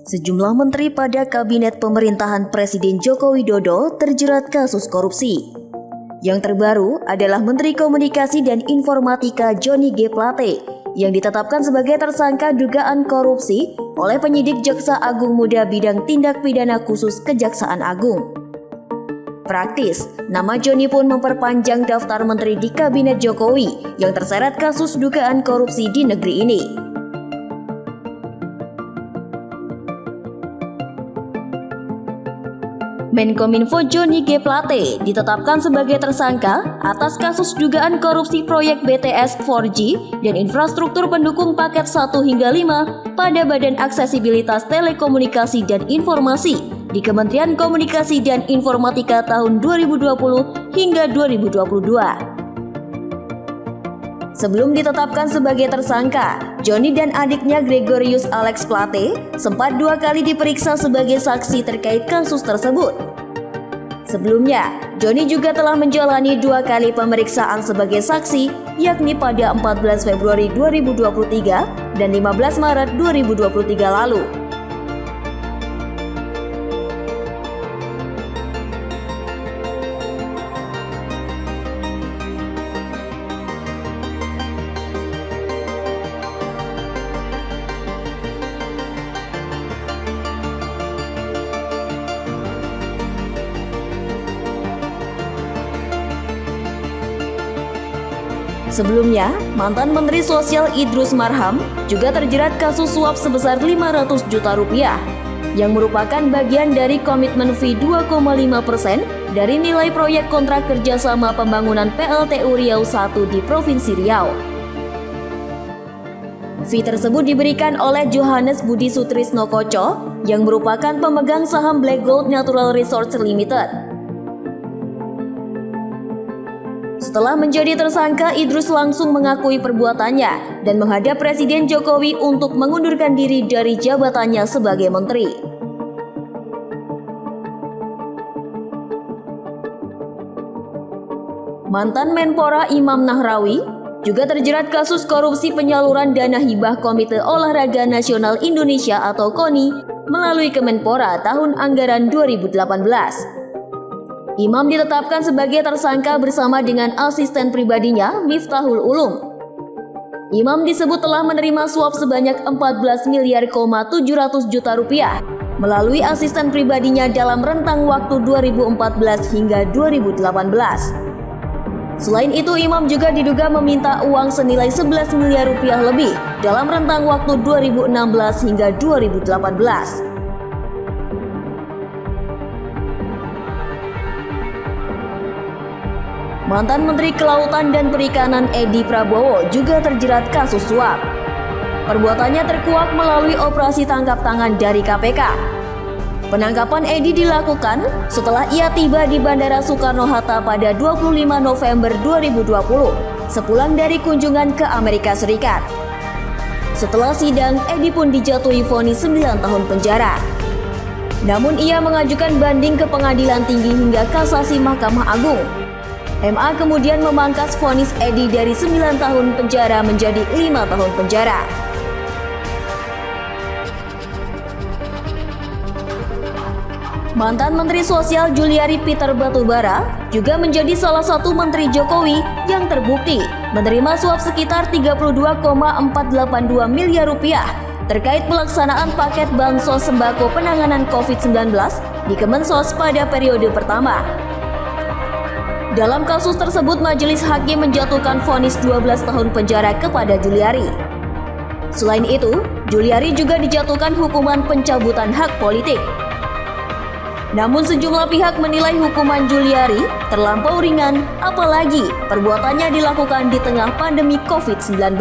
Sejumlah menteri pada kabinet pemerintahan Presiden Joko Widodo terjerat kasus korupsi. Yang terbaru adalah Menteri Komunikasi dan Informatika Johnny G. Plate yang ditetapkan sebagai tersangka dugaan korupsi oleh penyidik Jaksa Agung Muda Bidang Tindak Pidana Khusus Kejaksaan Agung. Praktis, nama Johnny pun memperpanjang daftar menteri di kabinet Jokowi yang terseret kasus dugaan korupsi di negeri ini. Menkominfo Johnny G. Plate ditetapkan sebagai tersangka atas kasus dugaan korupsi proyek BTS 4G dan infrastruktur pendukung paket 1 hingga 5 pada Badan Aksesibilitas Telekomunikasi dan Informasi di Kementerian Komunikasi dan Informatika tahun 2020 hingga 2022. Sebelum ditetapkan sebagai tersangka, Johnny dan adiknya Gregorius Alex Plate sempat 2 kali diperiksa sebagai saksi terkait kasus tersebut. Sebelumnya, Johnny juga telah menjalani 2 kali pemeriksaan sebagai saksi, yakni pada 14 Februari 2023 dan 15 Maret 2023 lalu. Sebelumnya, mantan Menteri Sosial Idrus Marham juga terjerat kasus suap sebesar 500 juta rupiah yang merupakan bagian dari komitmen fee 2,5% dari nilai proyek kontrak kerjasama pembangunan PLTU Riau I di Provinsi Riau. Fee tersebut diberikan oleh Johannes Budi Sutrisno Koco yang merupakan pemegang saham Black Gold Natural Resources Limited. Setelah menjadi tersangka, Idrus langsung mengakui perbuatannya dan menghadap Presiden Jokowi untuk mengundurkan diri dari jabatannya sebagai menteri. Mantan Menpora Imam Nahrawi juga terjerat kasus korupsi penyaluran dana hibah Komite Olahraga Nasional Indonesia atau KONI melalui Kemenpora tahun anggaran 2018. Imam ditetapkan sebagai tersangka bersama dengan asisten pribadinya Miftahul Ulum. Imam disebut telah menerima suap sebanyak 14 miliar 700 juta rupiah melalui asisten pribadinya dalam rentang waktu 2014 hingga 2018. Selain itu, Imam juga diduga meminta uang senilai 11 miliar rupiah lebih dalam rentang waktu 2016 hingga 2018. Mantan Menteri Kelautan dan Perikanan Edi Prabowo juga terjerat kasus suap. Perbuatannya terkuak melalui operasi tangkap tangan dari KPK. Penangkapan Edi dilakukan setelah ia tiba di Bandara Soekarno-Hatta pada 25 November 2020, sepulang dari kunjungan ke Amerika Serikat. Setelah sidang, Edi pun dijatuhi vonis 9 tahun penjara. Namun ia mengajukan banding ke Pengadilan Tinggi hingga Kasasi Mahkamah Agung. MA kemudian memangkas vonis Edi dari 9 tahun penjara menjadi 5 tahun penjara. Mantan Menteri Sosial Juliari Peter Batubara juga menjadi salah satu Menteri Jokowi yang terbukti menerima suap sekitar 32,482 miliar rupiah terkait pelaksanaan paket bansos sembako penanganan COVID-19 di Kemensos pada periode pertama. Dalam kasus tersebut, majelis hakim menjatuhkan vonis 12 tahun penjara kepada Juliari. Selain itu, Juliari juga dijatuhkan hukuman pencabutan hak politik. Namun sejumlah pihak menilai hukuman Juliari terlampau ringan, apalagi perbuatannya dilakukan di tengah pandemi COVID-19.